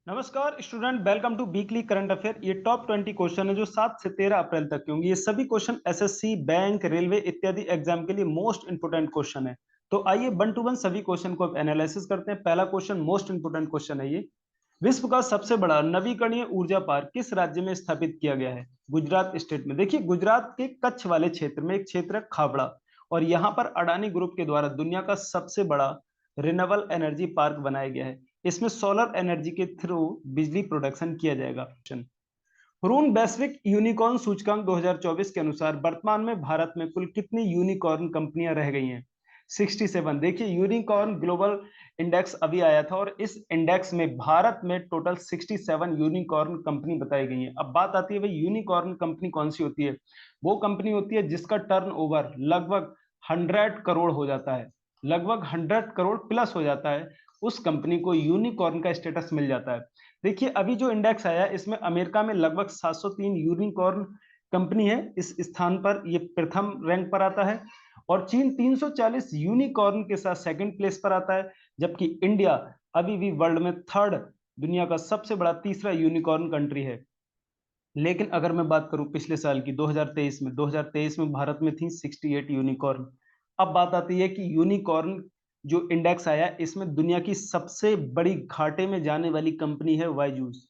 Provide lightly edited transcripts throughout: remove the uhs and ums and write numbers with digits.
नमस्कार student, welcome to weekly current affair. ये top 20 question है जो 7 से 13 अप्रैल तक के होंगे। ये सभी क्वेश्चन एसएससी, बैंक, रेलवे इत्यादि एग्जाम के लिए मोस्ट इंपोर्टेंट क्वेश्चन है। तो आइए वन टू वन सभी क्वेश्चन को एनालिसिस करते हैं। पहला क्वेश्चन मोस्ट इंपोर्टेंट क्वेश्चन है ये। विश्व का सबसे बड़ा नवीकरणीय ऊर्जा पार्क किस राज्य में स्थापित किया गया है? गुजरात स्टेट में। देखिए, गुजरात के कच्छ वाले क्षेत्र में एक क्षेत्र है खाबड़ा, और यहाँ पर अडानी ग्रुप के द्वारा दुनिया का सबसे बड़ा रिन्यूएबल एनर्जी पार्क बनाया गया है। इसमें सोलर एनर्जी के थ्रू बिजली प्रोडक्शन किया जाएगा। रून वैश्विक यूनिकॉर्न सूचकांक 2024 के अनुसार वर्तमान में भारत में कुल कितनी यूनिकॉर्न कंपनियां रह गई हैं? 67। देखिए, यूनिकॉर्न ग्लोबल इंडेक्स अभी आया था और इस इंडेक्स में भारत में टोटल 67 यूनिकॉर्न कंपनी बताई गई है। अब बात आती है भाई, यूनिकॉर्न कंपनी कौन सी होती है? वो कंपनी होती है जिसका टर्नओवर लगभग 100 करोड़ हो जाता है, लगभग 100 करोड़ प्लस हो जाता है। उस कंपनी को यूनिकॉर्न का स्टेटस मिल जाता है। देखिए, अभी जो इंडेक्स आया है इसमें अमेरिका में लगभग 703 यूनिकॉर्न कंपनी है, इस स्थान पर ये प्रथम रैंक पर आता है। और चीन 340 यूनिकॉर्न के साथ सेकंड प्लेस पर आता है, जबकि इंडिया अभी भी वर्ल्ड में थर्ड, दुनिया का सबसे बड़ा तीसरा यूनिकॉर्न कंट्री है। लेकिन अगर मैं बात करूं पिछले साल की 2023 में भारत में थी 68 यूनिकॉर्न। अब बात आती है कि यूनिकॉर्न जो इंडेक्स आया इसमें दुनिया की सबसे बड़ी घाटे में जाने वाली कंपनी है बायजूस।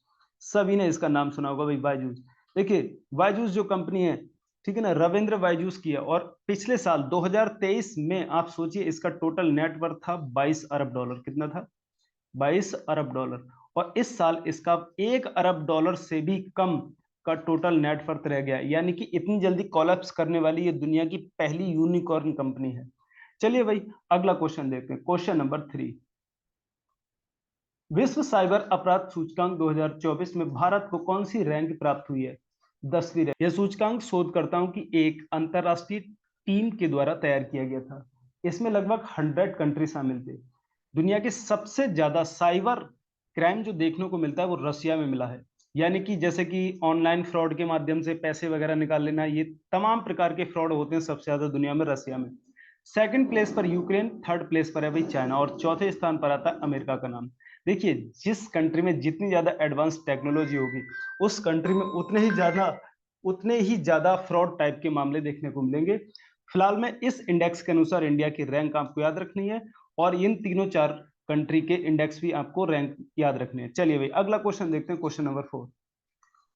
सभी ने इसका नाम सुना होगा भाई, बायजूस। देखिए, बायजूस जो कंपनी है, ठीक है ना, रविंद्र बायजूस की है। और पिछले साल 2023 में आप सोचिए इसका टोटल नेटवर्थ था 22 अरब डॉलर। कितना था? 22 अरब डॉलर। और इस साल इसका 1 अरब डॉलर से भी कम का टोटल नेटवर्थ रह गया, यानी कि इतनी जल्दी कोलैप्स करने वाली ये दुनिया की पहली यूनिकॉर्न कंपनी है। चलिए भाई, अगला क्वेश्चन देखते हैं। Question number 3। विश्व साइबर अपराध सूचकांक 2024 में भारत को कौन सी रैंक प्राप्त हुई है? 10वीं रैंक। यह सूचकांक शोधकर्ताओं की एक अंतरराष्ट्रीय टीम के द्वारा तैयार किया गया था। इसमें लगभग 100 कंट्री शामिल थे। दुनिया के सबसे ज्यादा साइबर क्राइम जो देखने को मिलता है वो रशिया में मिला है। यानी कि जैसे कि ऑनलाइन फ्रॉड के माध्यम से पैसे वगैरह निकाल लेना, ये तमाम प्रकार के फ्रॉड होते हैं सबसे ज्यादा दुनिया में रशिया में। सेकंड प्लेस पर यूक्रेन, थर्ड प्लेस पर है भाई चाइना, और चौथे स्थान पर आता है अमेरिका का नाम। देखिए, जिस कंट्री में जितनी ज्यादा एडवांस टेक्नोलॉजी होगी उस कंट्री में उतने ही ज्यादा फ्रॉड टाइप के मामले देखने को मिलेंगे। फिलहाल में इस इंडेक्स के अनुसार इंडिया की रैंक आपको याद रखनी है, और इन तीनों चार कंट्री के इंडेक्स भी आपको रैंक याद रखने हैं। चलिए भाई, अगला क्वेश्चन देखते हैं। Question number 4।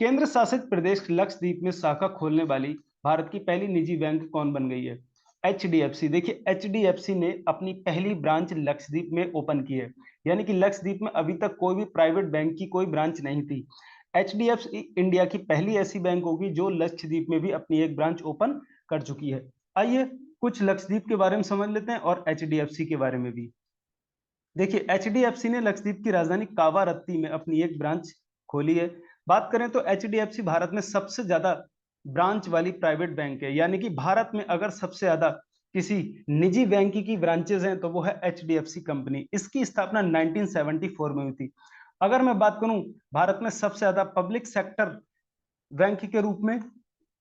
केंद्र शासित प्रदेश लक्षद्वीप में शाखा खोलने वाली भारत की पहली निजी बैंक कौन बन गई है? एचडीएफसी। देखिए, एचडीएफसी ने अपनी पहली ब्रांच लक्षद्वीप में ओपन की है, यानी कि लक्षद्वीप में अभी तक कोई भी प्राइवेट बैंक की कोई ब्रांच नहीं थी। एचडीएफसी इंडिया की पहली ऐसी बैंक होगी जो लक्षद्वीप में भी अपनी एक ब्रांच ओपन कर चुकी है। आइए कुछ लक्षद्वीप के बारे में समझ लेते हैं और एचडीएफसी के बारे में भी। देखिए, एचडीएफसी ने लक्षद्वीप की राजधानी कावारत्ती में अपनी एक ब्रांच खोली है। बात करें तो एचडीएफसी भारत में सबसे ज्यादा ब्रांच वाली प्राइवेट बैंक है, यानी कि भारत में अगर सबसे ज्यादा किसी निजी बैंक की ब्रांचेस हैं तो वो है एचडीएफसी कंपनी। इसकी स्थापना 1974 में हुई थी। अगर मैं बात करूं भारत में सबसे ज्यादा पब्लिक सेक्टर बैंक के रूप में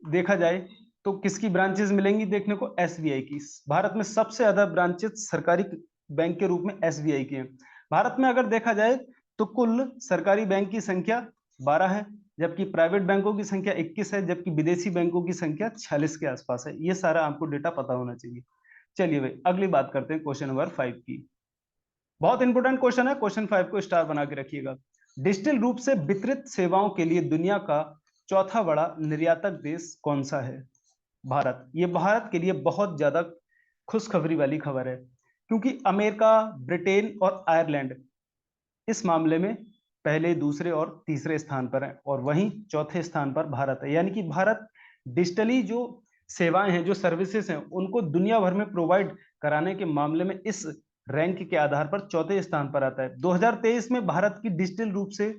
देखा जाए तो किसकी ब्रांचेस मिलेंगी देखने को? एसबीआई की। भारत में सबसे ज्यादा ब्रांचेस सरकारी बैंक के रूप में एसबीआई की हैं। भारत में अगर देखा जाए तो कुल सरकारी बैंक की संख्या 12 है, जबकि प्राइवेट बैंकों की संख्या 21 है, जबकि विदेशी बैंकों की संख्या 46 के आसपास है। ये सारा आपको डेटा पता होना चाहिए। चलिए भाई, अगली बात करते हैं क्वेश्चन नंबर 5 की। बहुत इंपोर्टेंट क्वेश्चन है, क्वेश्चन 5 को स्टार बना के रखिएगा। डिजिटल रूप से वितरित सेवाओं के लिए दुनिया का चौथा बड़ा निर्यातक देश कौन सा है? भारत। ये भारत के लिए बहुत ज्यादा खुशखबरी वाली खबर है, क्योंकि अमेरिका, ब्रिटेन और आयरलैंड इस मामले में पहले, दूसरे और तीसरे स्थान पर है, और वहीं चौथे स्थान पर भारत है। यानी कि भारत डिजिटली जो सेवाएं हैं, जो सर्विसेज हैं, उनको दुनिया भर में प्रोवाइड कराने के मामले में इस रैंक के आधार पर चौथे स्थान पर आता है। 2023 में भारत की डिजिटल रूप से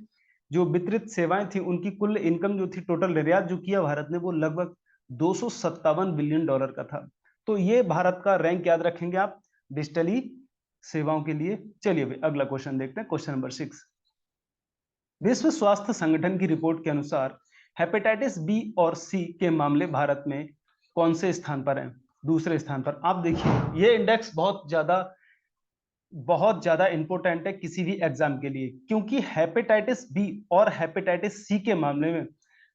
जो वितरित सेवाएं थी उनकी कुल इनकम जो थी, टोटल निर्यात जो किया भारत ने, वो लगभग 257 बिलियन डॉलर का था। तो ये भारत का रैंक याद रखेंगे आप डिजिटली सेवाओं के लिए। चलिए भाई, अगला क्वेश्चन देखते हैं। Question number 6। विश्व स्वास्थ्य संगठन की रिपोर्ट के अनुसार हेपेटाइटिस बी और सी के मामले भारत में कौन से स्थान पर हैं? दूसरे स्थान पर। आप देखिए, ये इंडेक्स बहुत ज्यादा बहुत ज्यादा इंपॉर्टेंट है किसी भी एग्जाम के लिए, क्योंकि हेपेटाइटिस बी और हेपेटाइटिस सी के मामले में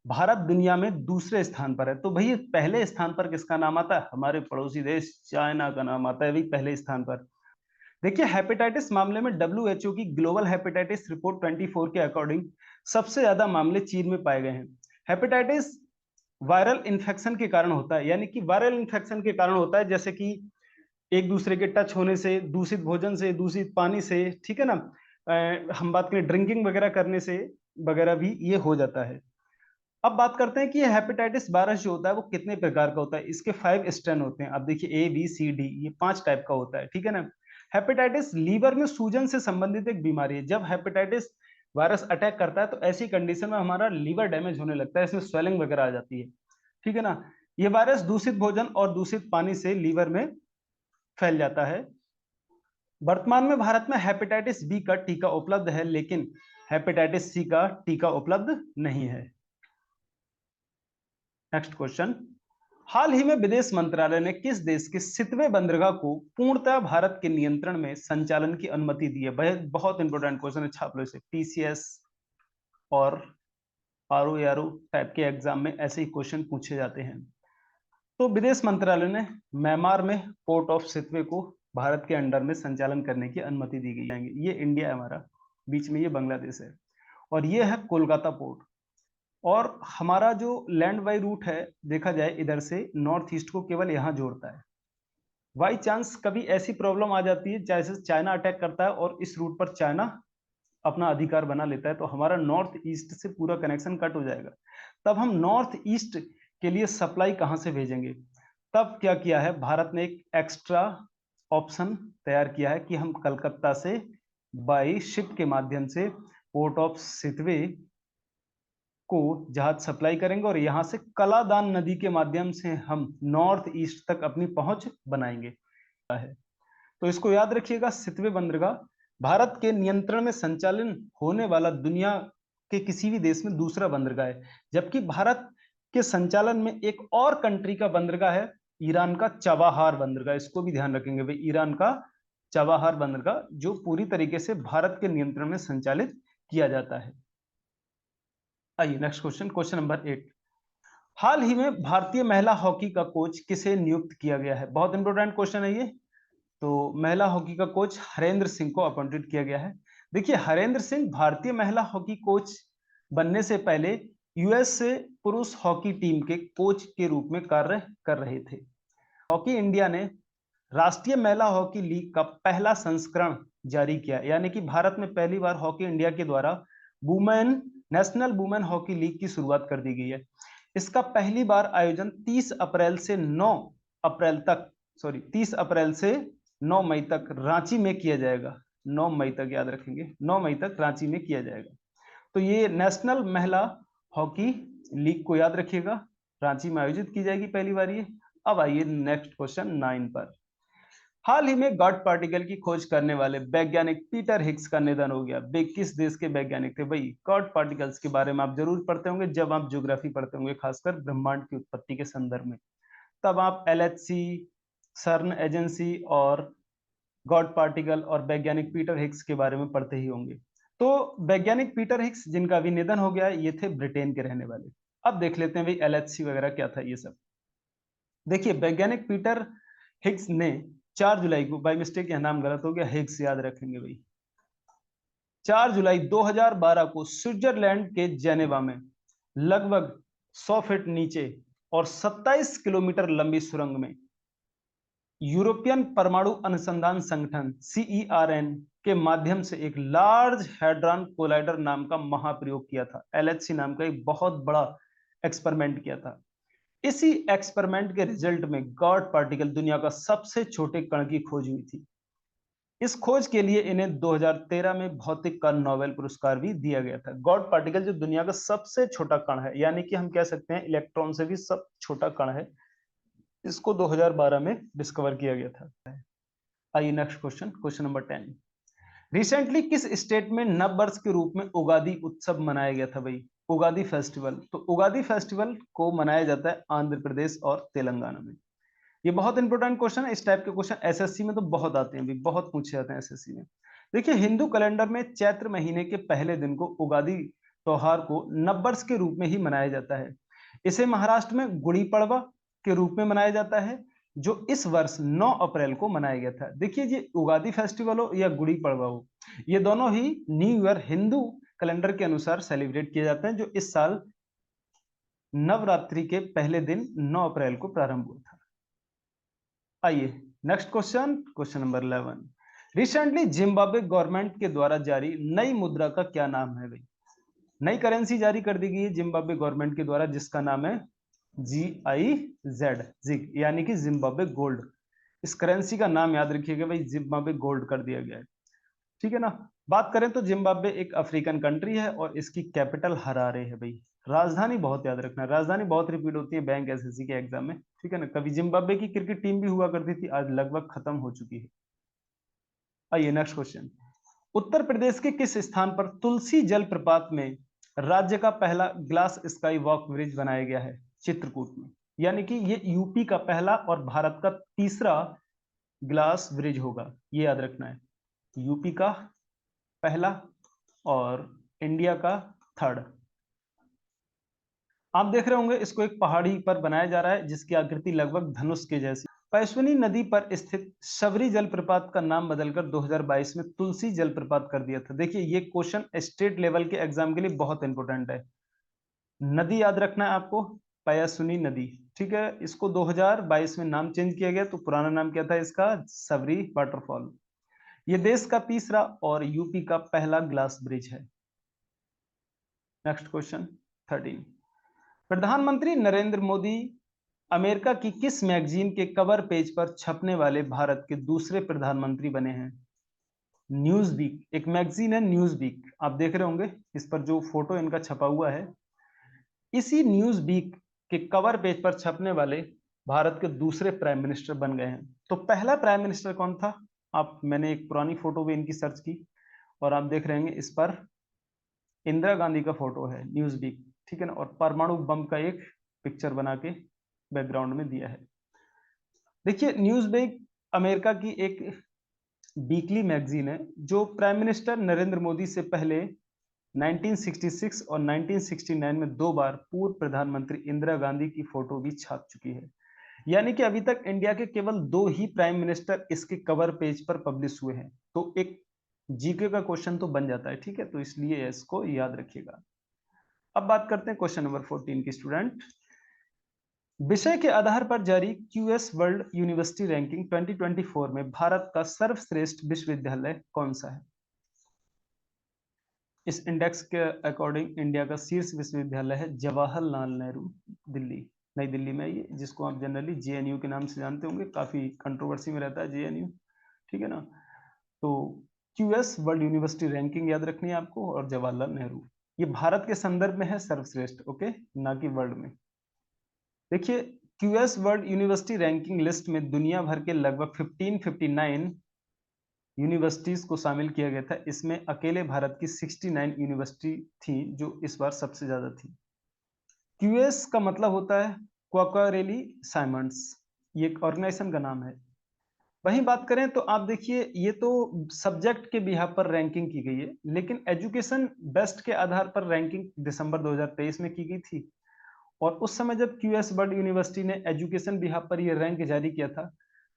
भारत दुनिया में दूसरे स्थान पर है। तो भैया पहले स्थान पर किसका नाम आता है? हमारे पड़ोसी देश चाइना का नाम आता है भाई पहले स्थान पर। देखिए हेपेटाइटिस मामले में WHO की ग्लोबल हेपेटाइटिस रिपोर्ट 24 के अकॉर्डिंग सबसे ज्यादा मामले चीन में पाए गए हैं। हेपेटाइटिस वायरल इन्फेक्शन के कारण होता है, यानी कि वायरल इन्फेक्शन के कारण होता है, जैसे कि एक दूसरे के टच होने से, दूषित भोजन से, दूषित पानी से, ठीक है ना, हम बात करें ड्रिंकिंग वगैरह करने से वगैरह भी ये हो जाता है। अब बात करते हैं कि ये हेपेटाइटिस वायरस जो होता है वो कितने प्रकार का होता है। इसके 5 स्ट्रेन होते हैं। अब देखिए A B C D ये 5 टाइप का होता है, ठीक है ना। हेपेटाइटिस लीवर में सूजन से संबंधित एक बीमारी है। जब हेपेटाइटिस वायरस अटैक करता है तो ऐसी कंडीशन में हमारा लीवर डैमेज होने लगता है, इसमें स्वेलिंग वगैरह आ जाती है, ठीक है ना। ये वायरस दूषित भोजन और दूषित पानी से लीवर में फैल जाता है। वर्तमान में भारत में हेपेटाइटिस बी का टीका उपलब्ध है, लेकिन हेपेटाइटिस सी का टीका उपलब्ध नहीं है। नेक्स्ट क्वेश्चन, हाल ही में विदेश मंत्रालय ने किस देश के सितवें बंदरगाह को पूर्णतः भारत के नियंत्रण में संचालन की अनुमति दी है? बहुत इंपॉर्टेंट क्वेश्चन है, छाप लो इसे। TCS और RO टाइप के एग्जाम में ऐसे ही क्वेश्चन पूछे जाते हैं। तो विदेश मंत्रालय ने म्यांमार में पोर्ट ऑफ सितवे को भारत के अंडर में संचालन करने की अनुमति दी गई है। ये इंडिया है हमारा, बीच में ये बांग्लादेश है, और ये है कोलकाता पोर्ट। और हमारा जो लैंड बाई रूट है देखा जाए इधर से नॉर्थ ईस्ट को केवल यहाँ जोड़ता है। बाई चांस कभी ऐसी प्रॉब्लम आ जाती है जैसे चाइना अटैक करता है और इस रूट पर चाइना अपना अधिकार बना लेता है, तो हमारा नॉर्थ ईस्ट से पूरा कनेक्शन कट हो जाएगा। तब हम नॉर्थ ईस्ट के लिए सप्लाई कहां से भेजेंगे? तब क्या किया है भारत ने, एक एक्स्ट्रा ऑप्शन तैयार किया है कि हम कलकत्ता से बाई शिप के माध्यम से पोर्ट ऑफ सितवे को जहाज सप्लाई करेंगे और यहां से कलादान नदी के माध्यम से हम नॉर्थ ईस्ट तक अपनी पहुंच बनाएंगे। तो इसको याद रखिएगा, सितवे बंदरगाह भारत के नियंत्रण में संचालन होने वाला दुनिया के किसी भी देश में दूसरा बंदरगाह है। जबकि भारत के संचालन में एक और कंट्री का बंदरगाह है, ईरान का चाबाहार बंदरगाह। इसको भी ध्यान रखेंगे भाई, ईरान का चाबाहार बंदरगाह जो पूरी तरीके से भारत के नियंत्रण में संचालित किया जाता है। आइए नेक्स्ट क्वेश्चन, क्वेश्चन नंबर 8, हाल ही में भारतीय महिला हॉकी का कोच किसे नियुक्त किया गया है? बहुत इंपॉर्टेंट क्वेश्चन है ये। तो महिला हॉकी का कोच हरेंद्र सिंह को अपॉइंटेड किया गया है। देखिए हरेंद्र सिंह भारतीय महिला हॉकी कोच बनने से पहले यूएस से पुरुष हॉकी टीम के कोच के रूप में कार्य कर रहे थे। हॉकी इंडिया ने राष्ट्रीय महिला हॉकी लीग का पहला संस्करण जारी किया, यानी कि भारत में पहली बार हॉकी इंडिया के द्वारा women national women hockey league की शुरुआत कर दी गई है। इसका पहली बार आयोजन 30 अप्रैल से 9 अप्रैल तक 30 अप्रैल से 9 मई तक रांची में किया जाएगा। 9 मई तक याद रखेंगे, 9 मई तक रांची में किया जाएगा। तो ये नेशनल महिला हॉकी लीग को याद रखिएगा, रांची में आयोजित की जाएगी पहली बार ये। अब आइए नेक्स्ट क्वेश्चन 9 पर, हाल ही में गॉड पार्टिकल की खोज करने वाले वैज्ञानिक पीटर हिग्स का निधन हो गया। वे किस देश के वैज्ञानिक थे? भाई गॉड पार्टिकल्स के बारे में आप जरूर पढ़ते होंगे जब आप ज्योग्राफी पढ़ते होंगे, खासकर ब्रह्मांड की उत्पत्ति के संदर्भ में। तब आप LHC, सर्न एजेंसी और गॉड पार्टिकल और वैज्ञानिक पीटर हिग्स के बारे में पढ़ते ही होंगे। तो वैज्ञानिक पीटर हिग्स जिनका अभी निधन हो गया, ये थे ब्रिटेन के रहने वाले। अब देख लेते हैं भाई LHC वगैरह क्या था ये सब। देखिए वैज्ञानिक पीटर हिग्स ने 4 जुलाई को, बाय मिस्टेक यह नाम गलत हो गया, हिग्स याद रखेंगे भाई, 4 जुलाई 2012 को स्विट्जरलैंड के जेनेवा में लगभग 100 फीट नीचे और 27 किलोमीटर लंबी सुरंग में यूरोपियन परमाणु अनुसंधान संगठन CERN के माध्यम से एक लार्ज हैड्रॉन कोलाइडर नाम का महाप्रयोग किया था। LHC नाम का एक बहुत बड़ा एक्सपेरिमेंट किया था। इसी एक्सपेरिमेंट के रिजल्ट में गॉड पार्टिकल, दुनिया का सबसे छोटे कण की खोज हुई थी। इस खोज के लिए इन्हें 2013 में भौतिक का नोबेल पुरस्कार भी दिया गया था। गॉड पार्टिकल जो दुनिया का सबसे छोटा कण है, यानी कि हम कह सकते हैं इलेक्ट्रॉन से भी सब छोटा कण है, इसको 2012 में डिस्कवर किया गया था। आइए next question, question number 10, recently किस स्टेट में नव वर्ष के रूप में उगादी उत्सव मनाया गया था? भाई उगादी फेस्टिवल। तो उगादी फेस्टिवल को मनाया जाता है आंध्र प्रदेश और तेलंगाना में। ये बहुत इंपॉर्टेंट क्वेश्चन है। इस टाइप के क्वेश्चन एसएससी में तो बहुत आते हैं, भी बहुत पूछे जाते हैं एसएससी में। देखिए, हिंदू कैलेंडर में चैत्र महीने के पहले दिन को उगादी त्योहार को नववर्ष के रूप में ही मनाया जाता है। इसे महाराष्ट्र में गुड़ी पड़वा के रूप में मनाया जाता है, जो इस वर्ष 9 अप्रैल को मनाया गया था। देखिए, ये उगादी फेस्टिवल हो या गुड़ी पड़वा हो, ये दोनों ही न्यू ईयर हिंदू कैलेंडर के अनुसार सेलिब्रेट किए जाते हैं, जो इस साल नवरात्रि के पहले दिन 9 अप्रैल को प्रारंभ हुआ था। आइए next question, question number 11। Recently Zimbabwe government के द्वारा जारी नई मुद्रा का क्या नाम है भाई? नई करेंसी जारी कर दी गई है जिम्बाब्वे गवर्नमेंट के द्वारा, जिसका नाम है GIZ, जिग, यानी कि जिम्बाब्वे गोल्ड। इस करेंसी का नाम याद रखिएगा भाई, जिम्बाब्वे गोल्ड कर दिया गया है, ठीक है ना। बात करें तो जिम्बाब्वे एक अफ्रीकन कंट्री है और इसकी कैपिटल हरारे है भाई। राजधानी बहुत याद रखना, राजधानी बहुत रिपीट होती है बैंक एसएससी के एग्जाम में, ठीक है ना। कभी जिम्बाब्वे की क्रिकेट टीम भी हुआ करती थी, आज लगभग खत्म हो चुकी है। आइए नेक्स्ट क्वेश्चन। उत्तर प्रदेश के किस स्थान पर तुलसी जलप्रपात में राज्य का पहला ग्लास स्काई वॉक ब्रिज बनाया गया है? चित्रकूट में। यानी कि ये यूपी का पहला और भारत का तीसरा ग्लास ब्रिज होगा, ये याद रखना है। यूपी का पहला और इंडिया का थर्ड। आप देख रहे होंगे, इसको एक पहाड़ी पर बनाया जा रहा है जिसकी आकृति लगभग धनुष के जैसी। पैश्विनी नदी पर स्थित शबरी जलप्रपात का नाम बदलकर 2022 में तुलसी जलप्रपात कर दिया था। देखिए, ये क्वेश्चन स्टेट लेवल के एग्जाम के लिए बहुत इंपॉर्टेंट है। नदी याद रखना है आपको, पयासुनी नदी, ठीक है। इसको 2022 में नाम चेंज किया गया, तो पुराना नाम क्या था इसका? सबरी वाटरफॉल। ये देश का तीसरा और यूपी का पहला ग्लास ब्रिज है। Next question 13। प्रधानमंत्री नरेंद्र मोदी अमेरिका की किस मैगजीन के कवर पेज पर छपने वाले भारत के दूसरे प्रधानमंत्री बने हैं? न्यूज वीक, एक मैगजीन है न्यूज वीक, आप देख रहे होंगे इस पर जो फोटो इनका छपा हुआ है। इसी न्यूज वीक के कवर पेज पर छपने वाले भारत के दूसरे प्राइम मिनिस्टर बन गए हैं। तो पहला प्राइम मिनिस्टर कौन था? मैंने एक पुरानी फोटो भी इनकी सर्च की और आप देख रहे हैं इस पर इंदिरा गांधी का फोटो है, न्यूज वीक, ठीक है ना। और परमाणु बम का एक पिक्चर बना के बैकग्राउंड में दिया है। देखिए, न्यूज वीक अमेरिका की एक वीकली मैगजीन है जो प्राइम मिनिस्टर नरेंद्र मोदी से पहले 1966 और 1969 में 2 बार पूर्व प्रधानमंत्री इंदिरा गांधी की फोटो भी छाप चुकी है। यानी कि अभी तक इंडिया के केवल 2 ही प्राइम मिनिस्टर इसके कवर पेज पर पब्लिश हुए हैं। तो एक जीके का क्वेश्चन तो बन जाता है, ठीक है, तो इसलिए इसको याद रखिएगा। अब बात करते हैं क्वेश्चन नंबर 14 की स्टूडेंट। विषय के आधार पर जारी क्यूएस वर्ल्ड यूनिवर्सिटी रैंकिंग 2024 में भारत का सर्वश्रेष्ठ विश्वविद्यालय कौन सा है? इस इंडेक्स के अकॉर्डिंग इंडिया का शीर्ष विश्वविद्यालय है जवाहरलाल नेहरू, दिल्ली, नई दिल्ली में ये, जिसको आप जनरली जेएनयू के नाम से जानते होंगे। काफी कंट्रोवर्सी में रहता है जेएनयू, ठीक है ना। तो क्यूएस वर्ल्ड यूनिवर्सिटी रैंकिंग याद रखनी है आपको, और जवाहरलाल नेहरू, ये भारत के संदर्भ में है सर्वश्रेष्ठ, ओके, ना कि वर्ल्ड में। देखिए, QS world university ranking list में दुनिया भर के लगभग 1559 यूनिवर्सिटीज को शामिल किया गया था। इसमें अकेले भारत की 69 यूनिवर्सिटी थी, जो इस बार सबसे ज्यादा थी। क्यूएस का मतलब होता है क्वाक्वारेली साइमंड्स, ये एक ऑर्गेनाइजेशन का नाम है। वहीं बात करें तो आप देखिए, ये तो सब्जेक्ट के बिहाफ पर रैंकिंग की गई है, लेकिन एजुकेशन बेस्ट के आधार पर रैंकिंग दिसंबर 2023 में की गई थी। और उस समय जब क्यूएस वर्ल्ड यूनिवर्सिटी ने एजुकेशन बिहाफ पर यह रैंक जारी किया था,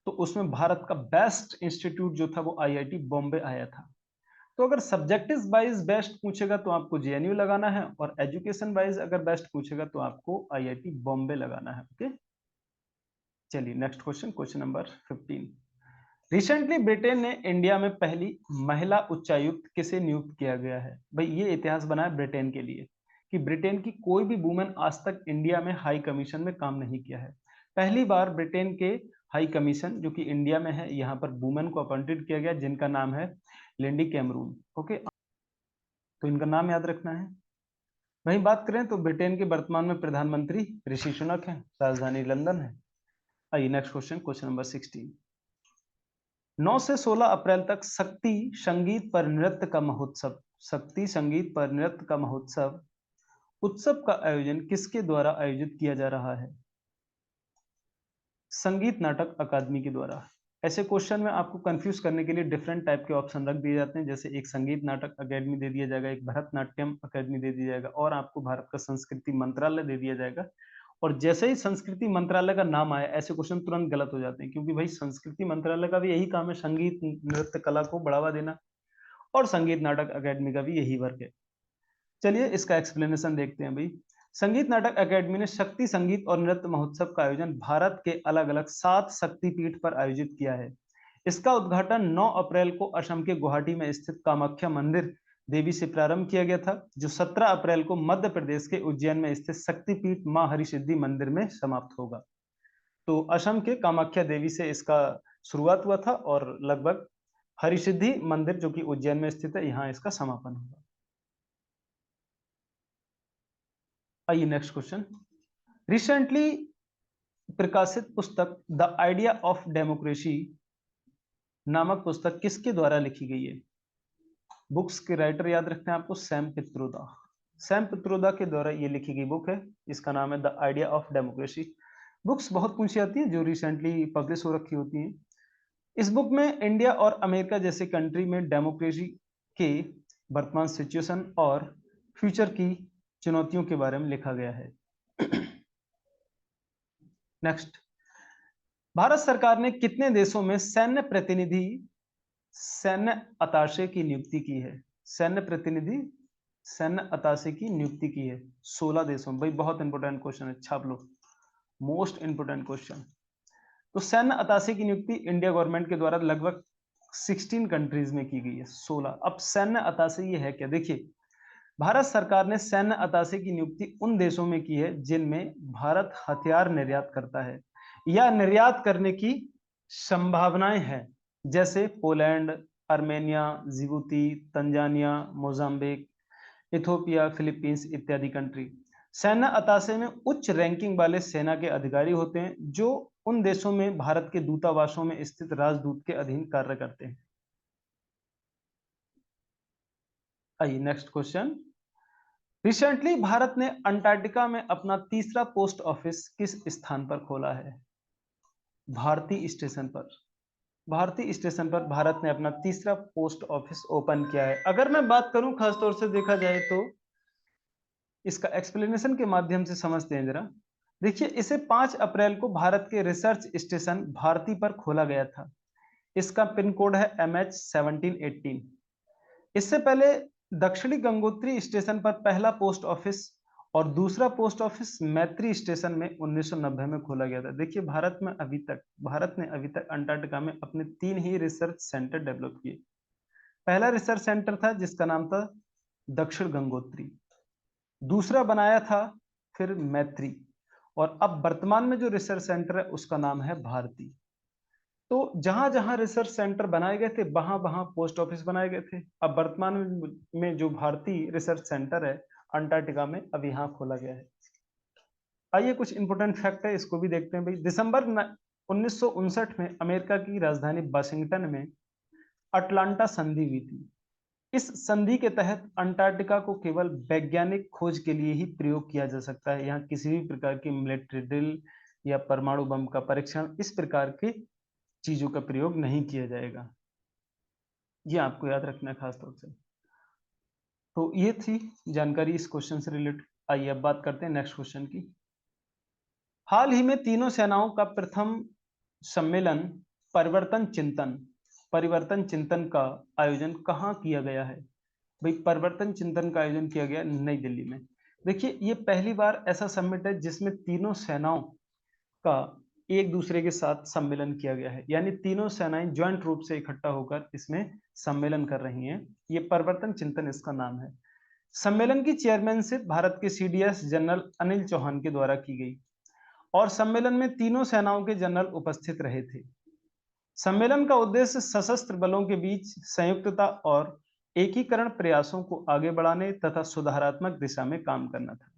तो उसमें भारत का बेस्ट इंस्टीट्यूट जो था वो आईआईटी बॉम्बे आया था। तो अगर सब्जेक्टिव वाइज बेस्ट पूछेगा तो आपको जेएनयू लगाना है, और एजुकेशन वाइज अगर बेस्ट पूछेगा तो आपको आईआईटी बॉम्बे लगाना है, ओके। चलिए next question, question number 15। Recently Britain ने इंडिया में पहली महिला उच्चायुक्त किसे नियुक्त किया गया है? भाई, ये इतिहास बना है ब्रिटेन के लिए कि ब्रिटेन की कोई भी वुमेन आज तक इंडिया में हाई कमीशन में काम नहीं किया है। पहली बार ब्रिटेन के हाई कमीशन जो कि इंडिया में है, यहाँ पर वुमेन को अपॉइंटेड किया गया, जिनका नाम है लिंडी कैमरून, ओके। तो इनका नाम याद रखना है। वहीं बात करें तो ब्रिटेन के वर्तमान में प्रधानमंत्री ऋषि सुनक हैं, राजधानी लंदन है। आइए नेक्स्ट क्वेश्चन, क्वेश्चन नंबर 16। 9 से 16 अप्रैल तक शक्ति संगीत पर नृत्य का महोत्सव, शक्ति संगीत पर नृत्य का महोत्सव उत्सव का आयोजन किसके द्वारा आयोजित किया जा रहा है? संगीत नाटक अकादमी के द्वारा। ऐसे क्वेश्चन में आपको कंफ्यूज करने के लिए डिफरेंट टाइप के ऑप्शन रख दिए जाते हैं, जैसे एक संगीत नाटक अकेडमी दे दिया जाएगा, एक भरतनाट्यम अकेडमी दे दिया जाएगा और आपको भारत का संस्कृति मंत्रालय दे दिया जाएगा। और जैसे ही संस्कृति मंत्रालय का नाम आया, ऐसे क्वेश्चन तुरंत गलत हो जाते हैं, क्योंकि भाई संस्कृति मंत्रालय का भी यही काम है, संगीत नृत्य कला को बढ़ावा देना, और संगीत नाटक अकेडमी का भी यही वर्क है। चलिए इसका एक्सप्लेनेशन देखते हैं भाई। संगीत नाटक अकेडमी ने शक्ति संगीत और नृत्य महोत्सव का आयोजन भारत के अलग अलग 7 शक्तिपीठ पर आयोजित किया है। इसका उद्घाटन 9 अप्रैल को असम के गुवाहाटी में स्थित कामाख्या मंदिर देवी से प्रारंभ किया गया था, जो 17 अप्रैल को मध्य प्रदेश के उज्जैन में स्थित शक्तिपीठ मां हरिसिद्धि मंदिर में समाप्त होगा। तो असम के कामाख्या देवी से इसका शुरुआत हुआ था और लगभग हरिसिद्धि मंदिर जो कि उज्जैन में स्थित है, यहाँ इसका समापन होगा। आइए नेक्स्ट क्वेश्चन। रिसेंटली प्रकाशित पुस्तक द आइडिया ऑफ डेमोक्रेसी नामक पुस्तक किसके द्वारा लिखी गई है? बुक्स के राइटर याद रखते हैं आपको, सैम पित्रोदा। सैम पित्रोदा के द्वारा ये लिखी गई बुक है, इसका नाम है the idea of democracy. Books बहुत पूछी जाती है जो रिसेंटली पब्लिश हो रखी होती हैं। इस बुक में इंडिया और अमेरिका जैसे कंट्री में डेमोक्रेसी के वर्तमान सिचुएशन और फ्यूचर की चुनौतियों के बारे में लिखा गया है। नेक्स्ट, भारत सरकार ने कितने देशों में सैन्य अताशे की नियुक्ति की है? सैन्य अताशे की नियुक्ति की है 16 देशों में। भाई बहुत इंपोर्टेंट क्वेश्चन है, छाप लो, मोस्ट इंपोर्टेंट क्वेश्चन। तो सैन्य अताशे की नियुक्ति इंडिया गवर्नमेंट के द्वारा लगभग 16 कंट्रीज में की गई है, 16। अब सैन्य अताशे ये है क्या? देखिए, भारत सरकार ने सैन्य अताशे की नियुक्ति उन देशों में की है जिनमें भारत हथियार निर्यात करता है या निर्यात करने की संभावनाएं हैं, जैसे Poland, Armenia, Djibouti, Tanzania, Mozambique, Ethiopia, Philippines इत्यादि कंट्री। सैन्य अताशे में उच्च रैंकिंग वाले सेना के अधिकारी होते हैं जो उन देशों में भारत के दूतावासों में स्थित राजदूत के अधीन कार्य करते हैं। आइए नेक्स्ट क्वेश्चन। रिसेंटली भारत ने अंटार्कटिका में अपना तीसरा पोस्ट ऑफिस किस स्थान पर खोला है? भारतीय स्टेशन पर। भारतीय स्टेशन पर भारत ने अपना तीसरा पोस्ट ऑफिस ओपन किया है। अगर मैं बात करूं खासतौर से देखा जाए तो इसका एक्सप्लेनेशन के माध्यम से समझते हैं जरा। देखिए, इसे 5 अप्रैल को भारत के रिसर्च स्टेशन भारती पर खोला गया था। इसका पिन कोड है MH1718। इससे पहले दक्षिणी गंगोत्री स्टेशन पर पहला पोस्ट ऑफिस और दूसरा पोस्ट ऑफिस मैत्री स्टेशन में 1990 में खोला गया था। देखिए, भारत ने अभी तक अंटार्कटिका में अपने 3 ही रिसर्च सेंटर डेवलप किए। पहला रिसर्च सेंटर था जिसका नाम था दक्षिण गंगोत्री, दूसरा बनाया था फिर मैत्री, और अब वर्तमान में जो रिसर्च सेंटर है उसका नाम है भारती। तो जहां जहां रिसर्च सेंटर बनाए गए थे वहां वहां पोस्ट ऑफिस बनाए गए थे। अब वर्तमान में जो भारतीय रिसर्च सेंटर है अंटार्कटिका में, अब यहाँ खोला गया है। आइए कुछ इंपोर्टेंट फैक्ट है, इसको भी देखते हैं भाई। दिसंबर 1959 में अमेरिका की राजधानी वाशिंगटन में अटलांटा संधि हुई थी। इस संधि के तहत अंटार्कटिका को केवल वैज्ञानिक खोज के लिए ही प्रयोग किया जा सकता है। यहाँ किसी भी प्रकार की मिलिट्री ड्रिल या परमाणु बम का परीक्षण, इस प्रकार की चीजों का प्रयोग नहीं किया जाएगा। ये आपको याद रखना है खास तौर से। तो ये थी जानकारी इस क्वेश्चन से रिलेटेड। आइए अब बात करते हैं नेक्स्ट क्वेश्चन की। हाल ही में तीनों सेनाओं का प्रथम सम्मेलन परिवर्तन चिंतन का आयोजन कहाँ किया गया है? भाई परिवर्तन चिंतन का आयोजन किया गया नई दिल्ली में। देखिए, ये पहली बार ऐसा समिट है जिसमें तीनों सेनाओं का एक दूसरे के साथ सम्मेलन किया गया है, यानी तीनों सेनाएं ज्वाइंट रूप से इकट्ठा होकर इसमें सम्मेलन कर रही हैं। ये परिवर्तन चिंतन इसका नाम है। सम्मेलन की चेयरमैनशिप भारत के CDS जनरल अनिल चौहान के द्वारा की गई और सम्मेलन में तीनों सेनाओं के जनरल उपस्थित रहे थे। सम्मेलन का उद्देश्य सशस्त्र बलों के बीच संयुक्तता और एकीकरण प्रयासों को आगे बढ़ाने तथा सुधारात्मक दिशा में काम करना था।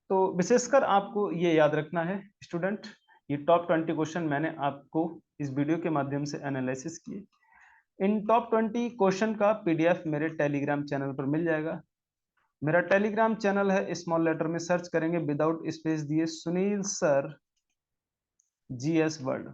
तो विशेषकर आपको ये याद रखना है स्टूडेंट, ये टॉप 20 क्वेश्चन मैंने आपको इस वीडियो के माध्यम से एनालिसिस किए। इन टॉप 20 क्वेश्चन का PDF मेरे टेलीग्राम चैनल पर मिल जाएगा। मेरा टेलीग्राम चैनल है, स्मॉल लेटर में सर्च करेंगे विदाउट स्पेस दिए सुनील सर जीएस वर्ल्ड।